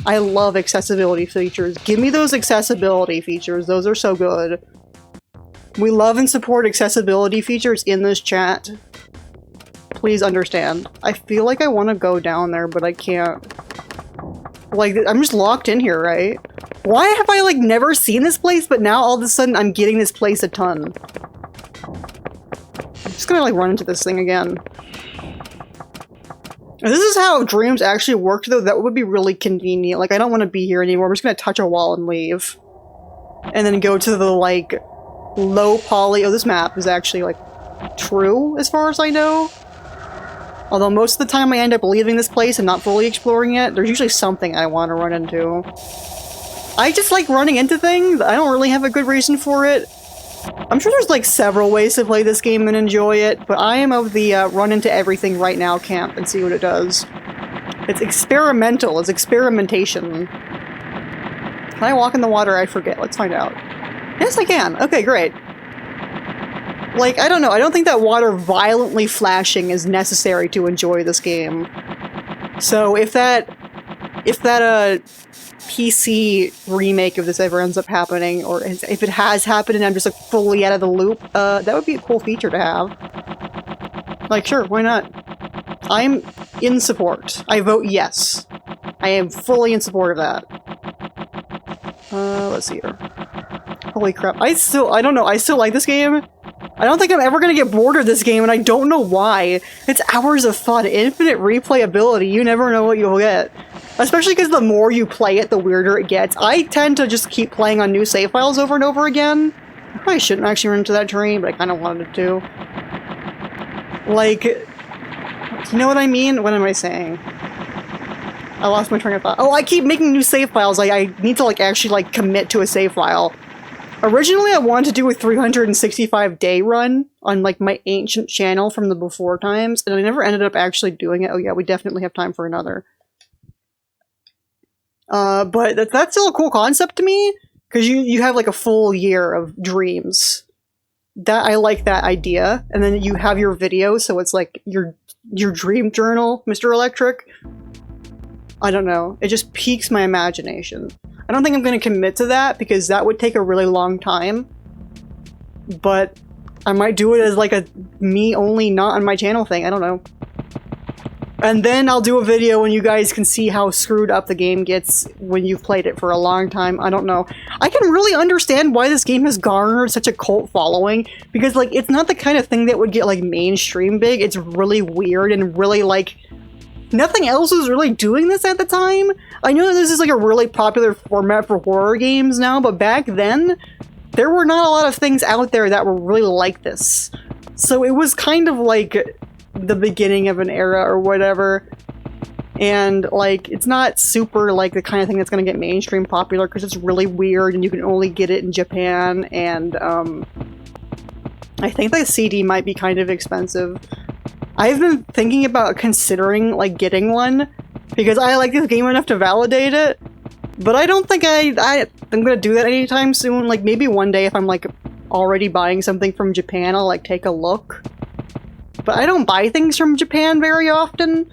I love accessibility features. Give me those accessibility features. Those are so good. We love and support accessibility features in this chat. Please understand. I feel like I want to go down there, but I can't. Like, I'm just locked in here, right? Why have I, like, never seen this place, but now all of a sudden I'm getting this place a ton? I'm just gonna, like, run into this thing again. If this is how dreams actually worked, though, that would be really convenient. Like, I don't want to be here anymore. I'm just gonna touch a wall and leave. And then go to the, like, low poly. Oh, this map is actually, like, true, as far as I know. Although most of the time I end up leaving this place and not fully exploring it, there's usually something I want to run into. I just like running into things. I don't really have a good reason for it. I'm sure there's like several ways to play this game and enjoy it, but I am of the run into everything right now camp and see what it does. It's experimental. It's experimentation. Can I walk in the water? I forget. Let's find out. Yes, I can. Okay, great. Like, I don't know. I don't think that water violently flashing is necessary to enjoy this game. So if that PC remake of this ever ends up happening, or if it has happened and I'm just like fully out of the loop, that would be a cool feature to have. Like, sure, why not? I'm in support. I vote yes. I am fully in support of that. Let's see here. Holy crap. I don't know. I still like this game. I don't think I'm ever gonna get bored of this game, and I don't know why. It's hours of fun, infinite replayability. You never know what you'll get. Especially because the more you play it, the weirder it gets. I tend to just keep playing on new save files over and over again. I probably shouldn't actually run into that train, but I kind of wanted to. Like, you know what I mean? What am I saying? I lost my train of thought. Oh, I keep making new save files. I need to, like, actually, like, commit to a save file. Originally, I wanted to do a 365-day run on, like, my ancient channel from the before times, and I never ended up actually doing it. Oh yeah, we definitely have time for another. But that's still a cool concept to me, because you have, like, a full year of dreams. I like that idea, and then you have your video, so it's, like, your dream journal, Mr. Electric. I don't know. It just piques my imagination. I don't think I'm going to commit to that because that would take a really long time. But I might do it as like a me only not on my channel thing. I don't know. And then I'll do a video and you guys can see how screwed up the game gets when you've played it for a long time. I don't know. I can really understand why this game has garnered such a cult following because like it's not the kind of thing that would get like mainstream big. It's really weird and really like nothing else was really doing this at the time. I know that this is like a really popular format for horror games now, but back then, there were not a lot of things out there that were really like this. So it was kind of like the beginning of an era or whatever. And like, it's not super like the kind of thing that's going to get mainstream popular because it's really weird and you can only get it in Japan. And I think the CD might be kind of expensive. I've been thinking about considering, like, getting one, because I like this game enough to validate it, but I don't think I'm gonna do that anytime soon. Like, maybe one day if I'm, like, already buying something from Japan, I'll, like, take a look. But I don't buy things from Japan very often,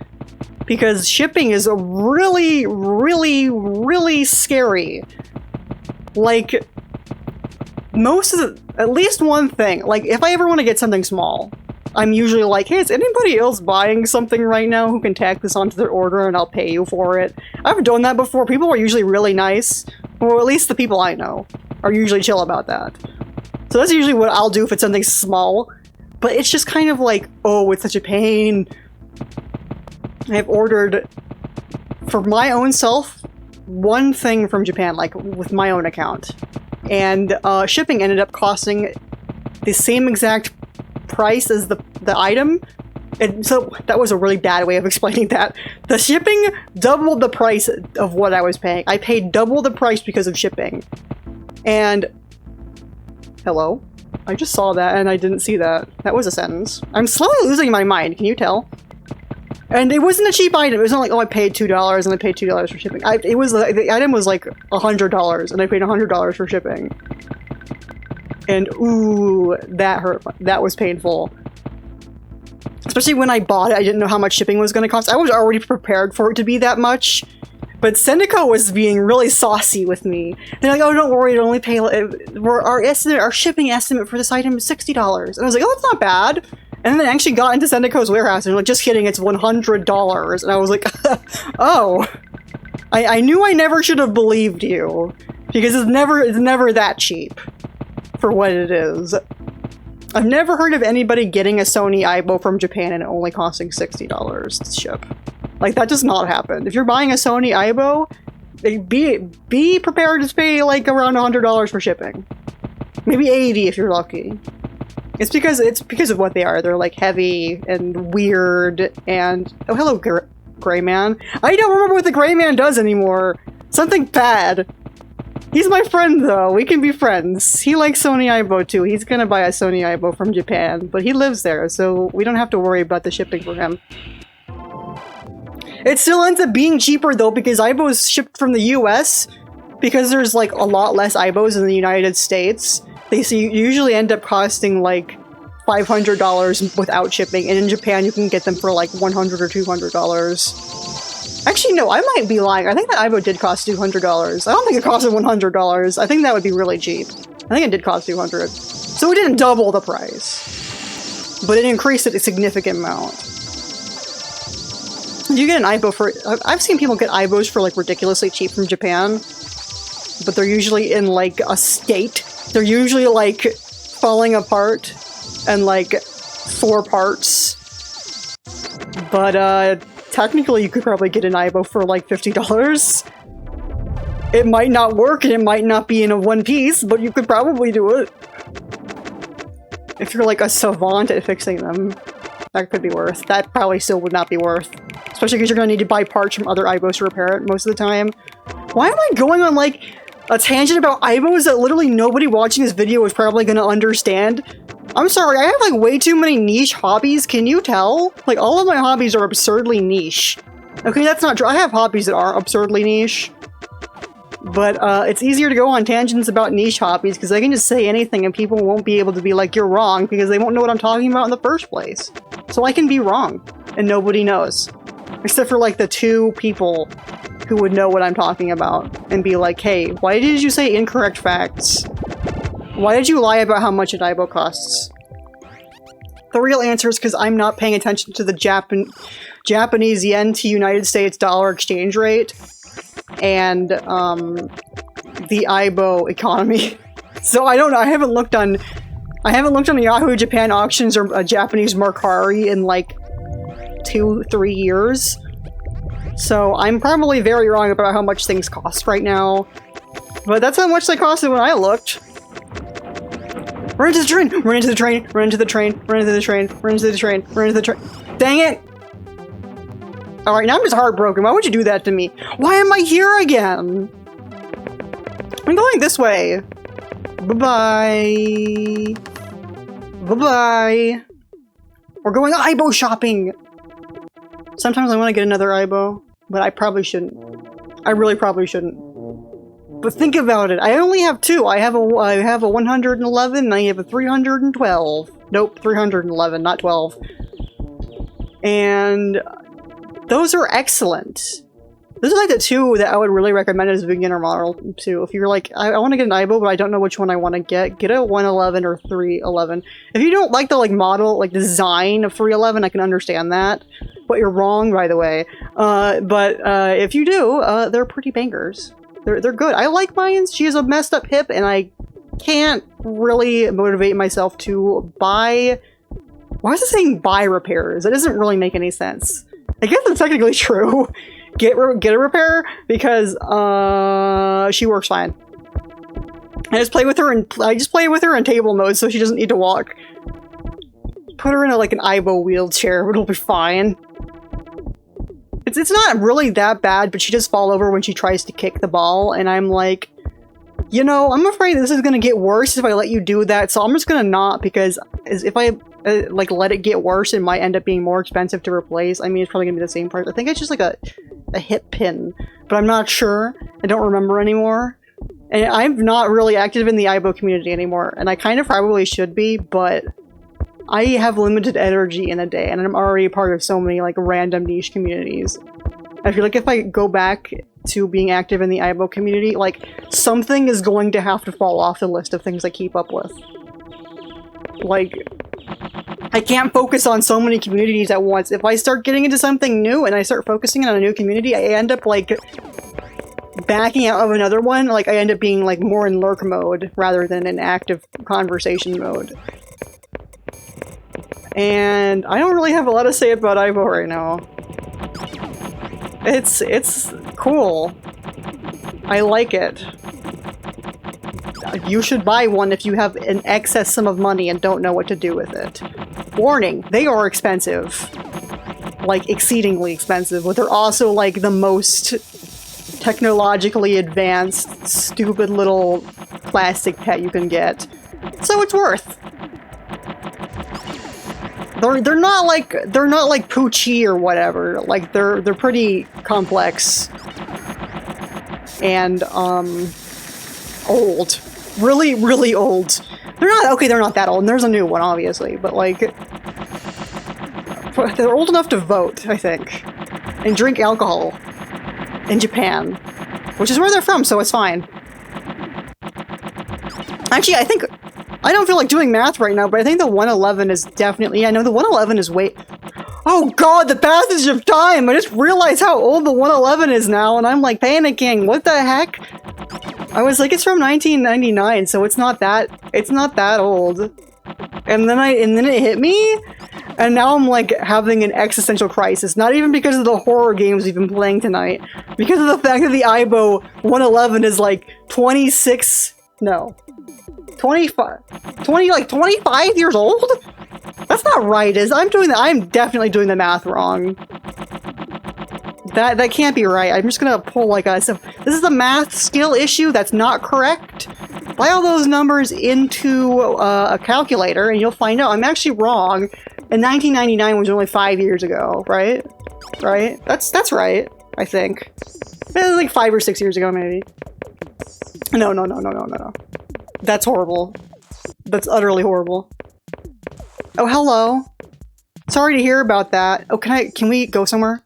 because shipping is really, really, really scary. Like, at least one thing, like, if I ever want to get something small, I'm usually like, hey, is anybody else buying something right now who can tack this onto their order and I'll pay you for it? I've done that before. People are usually really nice. Or at least the people I know are usually chill about that. So that's usually what I'll do if it's something small. But it's just kind of like, oh, it's such a pain. I've ordered, for my own self, one thing from Japan, like with my own account. And shipping ended up costing the same exact price as the item, and so that was a really bad way of explaining that. The shipping doubled the price of what I was paying. I paid double the price because of shipping. And hello? I just saw that and I didn't see that. That was a sentence. I'm slowly losing my mind, can you tell? And it wasn't a cheap item. It wasn't like, oh, I paid $2 and I paid $2 for shipping. It was like, the item was like $100 and I paid $100 for shipping. And ooh, that hurt. That was painful. Especially when I bought it, I didn't know how much shipping was going to cost. I was already prepared for it to be that much. But Sendico was being really saucy with me. They're like, oh, don't worry, it'll only pay... Our shipping estimate for this item is $60. And I was like, oh, that's not bad. And then I actually got into Sendico's warehouse and they're like, just kidding, it's $100. And I was like, oh. I knew I never should have believed you. Because it's never that cheap for what it is. I've never heard of anybody getting a Sony Aibo from Japan and it only costing $60 to ship. Like, that does not happen. If you're buying a Sony Aibo, be prepared to pay like around $100 for shipping. Maybe $80 if you're lucky. It's because of what they are. They're like heavy and weird and... Oh, hello, Gray Man. I don't remember what the Gray Man does anymore. Something bad. He's my friend, though. We can be friends. He likes Sony Aibo, too. He's gonna buy a Sony Aibo from Japan, but he lives there, so we don't have to worry about the shipping for him. It still ends up being cheaper, though, because Aibo is shipped from the US, because there's, like, a lot less Aibos in the United States. They usually end up costing, like, $500 without shipping, and in Japan you can get them for, like, $100 or $200. Actually, no, I might be lying. I think that Aibo did cost $200. I don't think it costed $100. I think that would be really cheap. I think it did cost $200. So it didn't double the price. But it increased it a significant amount. You get an Aibo for... I've seen people get Aibos for, like, ridiculously cheap from Japan. But they're usually in, like, a state. They're usually, like, falling apart. And, like, 4 parts. But, technically, you could probably get an Aibo for like $50. It might not work and it might not be in a one piece, but you could probably do it. If you're like a savant at fixing them, that could be worth. That probably still would not be worth. Especially because you're going to need to buy parts from other Aibos to repair it most of the time. Why am I going on like a tangent about Aibos that literally nobody watching this video is probably going to understand? I'm sorry, I have like way too many niche hobbies, can you tell? Like all of my hobbies are absurdly niche. Okay, that's not true. I have hobbies that are absurdly niche. But it's easier to go on tangents about niche hobbies because I can just say anything and people won't be able to be like, you're wrong, because they won't know what I'm talking about in the first place. So I can be wrong, and nobody knows. Except for like the 2 people who would know what I'm talking about and be like, hey, why did you say incorrect facts? Why did you lie about how much an Aibo costs? The real answer is because I'm not paying attention to the Japanese yen to United States dollar exchange rate and the Aibo economy. So I don't know. I haven't looked on Yahoo Japan auctions or Japanese Mercari in like 2-3 years. So I'm probably very wrong about how much things cost right now. But that's how much they costed when I looked. Run into the train! Run into the train! Run into the train! Run into the train! Run into the train! Run into the train! Dang it! Alright, now I'm just heartbroken. Why would you do that to me? Why am I here again? I'm going this way. Bye-bye. Bye-bye. We're going Aibo shopping! Sometimes I want to get another Aibo, but I probably shouldn't. I really probably shouldn't. But think about it. I only have 2. I have a 111 and I have a 312. Nope, 311, not 12. And those are excellent. Those are like the 2 that I would really recommend as a beginner model too. If you're like, I want to get an Aibo, but I don't know which one I want to get a 111 or 311. If you don't like the like model, like design of 311, I can understand that. But you're wrong, by the way. But if you do, they're pretty bangers. They're good. I like mine. She has a messed up hip, and I can't really motivate myself to buy... Why is it saying buy repairs? That doesn't really make any sense. I guess it's technically true. Get a repair, because she works fine. I just play with her in table mode, so she doesn't need to walk. Put her in like an Aibo wheelchair. It'll be fine. It's not really that bad, but she does fall over when she tries to kick the ball, and I'm like, You know, I'm afraid this is gonna get worse if I let you do that, so I'm just gonna not, because if I like let it get worse, it might end up being more expensive to replace. I mean, it's probably gonna be the same part. I think it's just like a hip pin, but I'm not sure. I don't remember anymore. And I'm not really active in the Aibo community anymore, and I kind of probably should be, but I have limited energy in a day, and I'm already part of so many like random niche communities. I feel like if I go back to being active in the Aibo community, like, something is going to have to fall off the list of things I keep up with. Like, I can't focus on so many communities at once. If I start getting into something new and I start focusing on a new community, I end up, like, backing out of another one. Like, I end up being, like, more in lurk mode rather than in active conversation mode. And I don't really have a lot to say about Aibo right now. It's cool. I like it. You should buy one if you have an excess sum of money and don't know what to do with it. Warning, they are expensive. Like, exceedingly expensive, but they're also, like, the most technologically advanced, stupid little plastic pet you can get. So it's worth. They're not like Poochie or whatever. Like, they're pretty complex and old, really, really old. They're not that old. And there's a new one, obviously, but like they're old enough to vote, I think, and drink alcohol in Japan, which is where they're from, so it's fine. Actually, I don't feel like doing math right now, but I think the 111 is definitely... Yeah, no, the 111 is way... Oh god, the passage of time! I just realized how old the 111 is now, and I'm like panicking. What the heck? I was like, it's from 1999, so it's not that old. And then it hit me, and now I'm like having an existential crisis. Not even because of the horror games we've been playing tonight, because of the fact that the Aibo 111 is like 25 years old? That's not right, I'm definitely doing the math wrong. That can't be right. I'm just gonna pull like this is a math skill issue that's not correct. Buy all those numbers into a calculator and you'll find out I'm actually wrong. And 1999 was only 5 years ago, right? Right? That's right, I think. It was like 5 or 6 years ago, maybe. No. That's horrible. That's utterly horrible. Oh, hello. Sorry to hear about that. Oh, can we go somewhere?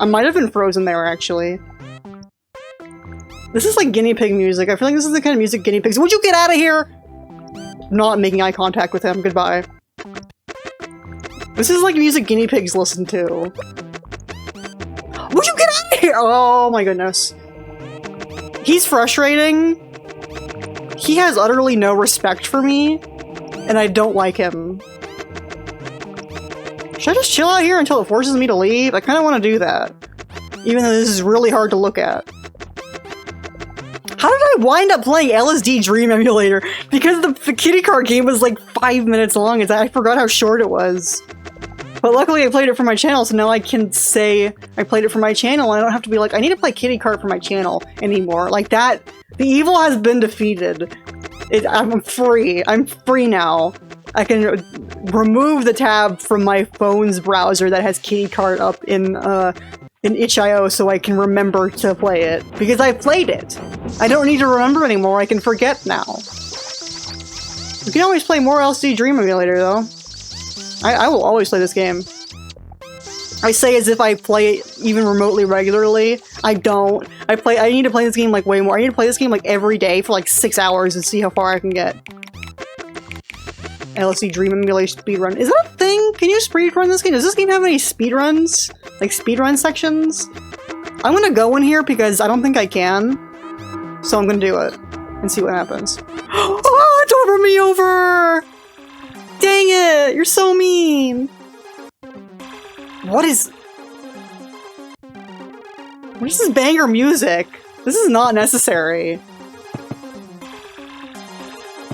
I might have been frozen there, actually. This is like guinea pig music. I feel like this is the kind of music guinea pigs— Would you get out of here? Not making eye contact with him. Goodbye. This is like music guinea pigs listen to. Would you get out of here? Oh my goodness. He's frustrating. He has utterly no respect for me, and I don't like him. Should I just chill out here until it forces me to leave? I kind of want to do that. Even though this is really hard to look at. How did I wind up playing LSD Dream Emulator? Because the kitty car game was like 5 minutes long. I forgot how short it was. But luckily I played it for my channel, so now I can say I played it for my channel, and I don't have to be like, I need to play Kitty Kart for my channel anymore. Like that, the evil has been defeated. I'm free. I'm free now. I can remove the tab from my phone's browser that has Kitty Kart up in itch.io so I can remember to play it. Because I played it! I don't need to remember anymore, I can forget now. You can always play more LSD Dream Emulator, though. I will always play this game. I say as if I play it even remotely regularly. I don't. I need to play this game like way more. I need to play this game like every day for like 6 hours and see how far I can get. LSD Dream Emulation speedrun. Is that a thing? Can you speedrun this game? Does this game have any speedruns? Like speedrun sections? I'm gonna go in here because I don't think I can. So I'm gonna do it and see what happens. Oh, it's over me over! Dang it! You're so mean! What is this banger music? This is not necessary.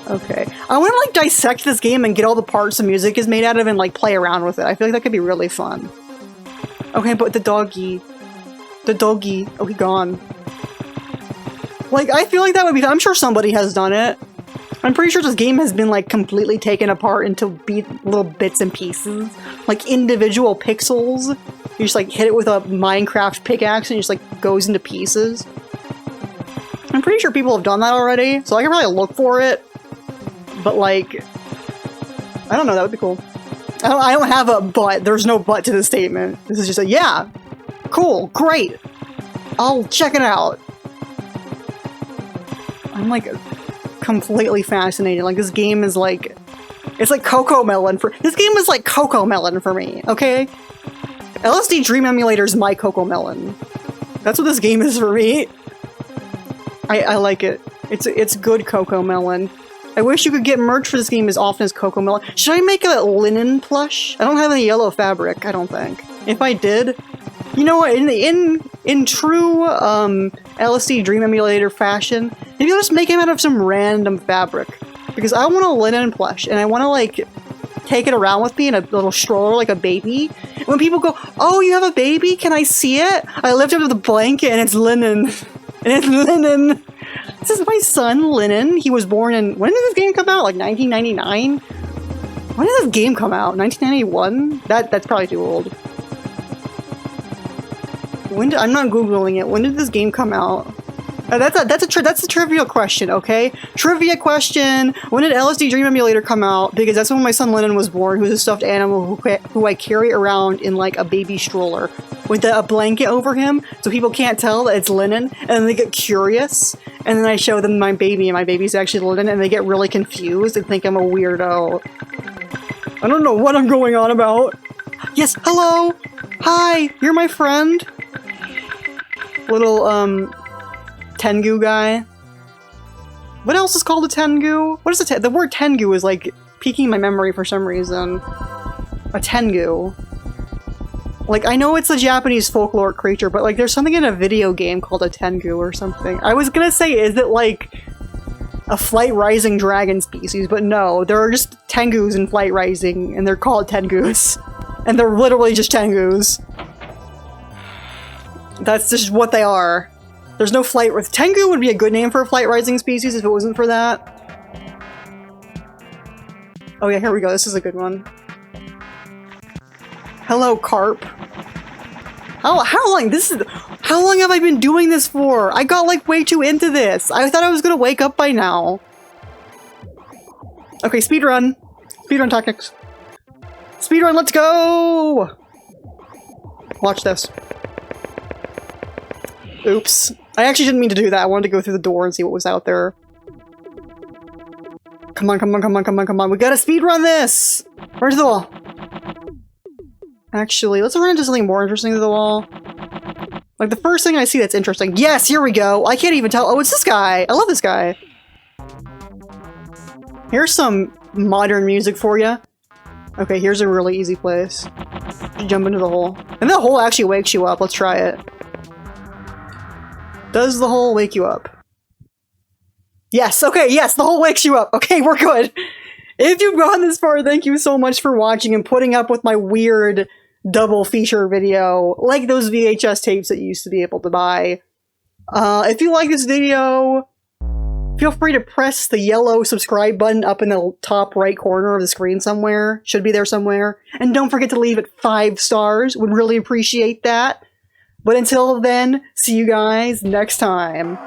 Okay. I want to like dissect this game and get all the parts the music is made out of and like play around with it. I feel like that could be really fun. Okay, but the doggy. The doggy. Oh, he gone. Like, I feel like that would be- I'm sure somebody has done it. I'm pretty sure this game has been, like, completely taken apart into little bits and pieces. Like, individual pixels. You just, like, hit it with a Minecraft pickaxe and it just, like, goes into pieces. I'm pretty sure people have done that already, so I can probably look for it. But, like... I don't know, that would be cool. I don't have a but. There's no but to this statement. This is just a, yeah! Cool, great! I'll check it out. I'm, like... completely fascinated. Like, this game is like... It's like Cocomelon for- This game is like Cocomelon for me, okay? LSD Dream Emulator is my Cocomelon. That's what this game is for me. I like it. It's good Cocomelon. I wish you could get merch for this game as often as Cocomelon. Should I make a linen plush? I don't have any yellow fabric, I don't think. If I did... You know what, in true LSD Dream Emulator fashion, maybe I'll just make him out of some random fabric. Because I want a linen plush, and I want to, like, take it around with me in a little stroller like a baby. When people go, oh, you have a baby? Can I see it? I lift up the blanket and it's linen. And it's linen. This is my son, Lennon. He was born in... When did this game come out? Like 1999? When did this game come out? 1991? That's probably too old. I'm not Googling it. When did this game come out? That's a trivia question, okay? Trivia question! When did LSD Dream Emulator come out? Because that's when my son Lennon was born, who's a stuffed animal who I carry around in, like, a baby stroller with a blanket over him, so people can't tell that it's Lennon, and then they get curious, and then I show them my baby, and my baby's actually Lennon, and they get really confused and think I'm a weirdo. I don't know what I'm going on about. Yes, hello! Hi! You're my friend! Little, Tengu guy. What else is called a Tengu? What is the word Tengu is, like, piquing my memory for some reason. A Tengu. Like, I know it's a Japanese folklore creature, but, like, there's something in a video game called a Tengu or something. I was gonna say, is it, like, a Flight Rising dragon species? But no, there are just Tengus in Flight Rising, and they're called Tengus. And they're literally just Tengus. That's just what they are. There's no flight... Tengu would be a good name for a Flight Rising species if it wasn't for that. Oh yeah, here we go. This is a good one. Hello, Carp. How long have I been doing this for? I got, like, way too into this. I thought I was gonna wake up by now. Okay, speedrun. Speedrun tactics. Speedrun, let's go! Watch this. Oops. I actually didn't mean to do that. I wanted to go through the door and see what was out there. Come on, come on, come on, come on, come on. We gotta speedrun this! Run to the wall. Actually, let's run into something more interesting to the wall. Like, the first thing I see that's interesting. Yes, here we go! I can't even tell. Oh, it's this guy! I love this guy. Here's some modern music for you. Okay, here's a really easy place. Just jump into the hole. And the hole actually wakes you up. Let's try it. Does the hole wake you up? Yes, okay, yes, the hole wakes you up. Okay, we're good. If you've gone this far, thank you so much for watching and putting up with my weird double feature video, like those VHS tapes that you used to be able to buy. If you like this video, feel free to press the yellow subscribe button up in the top right corner of the screen somewhere. Should be there somewhere. And don't forget to leave it 5 stars. Would really appreciate that. But until then, see you guys next time.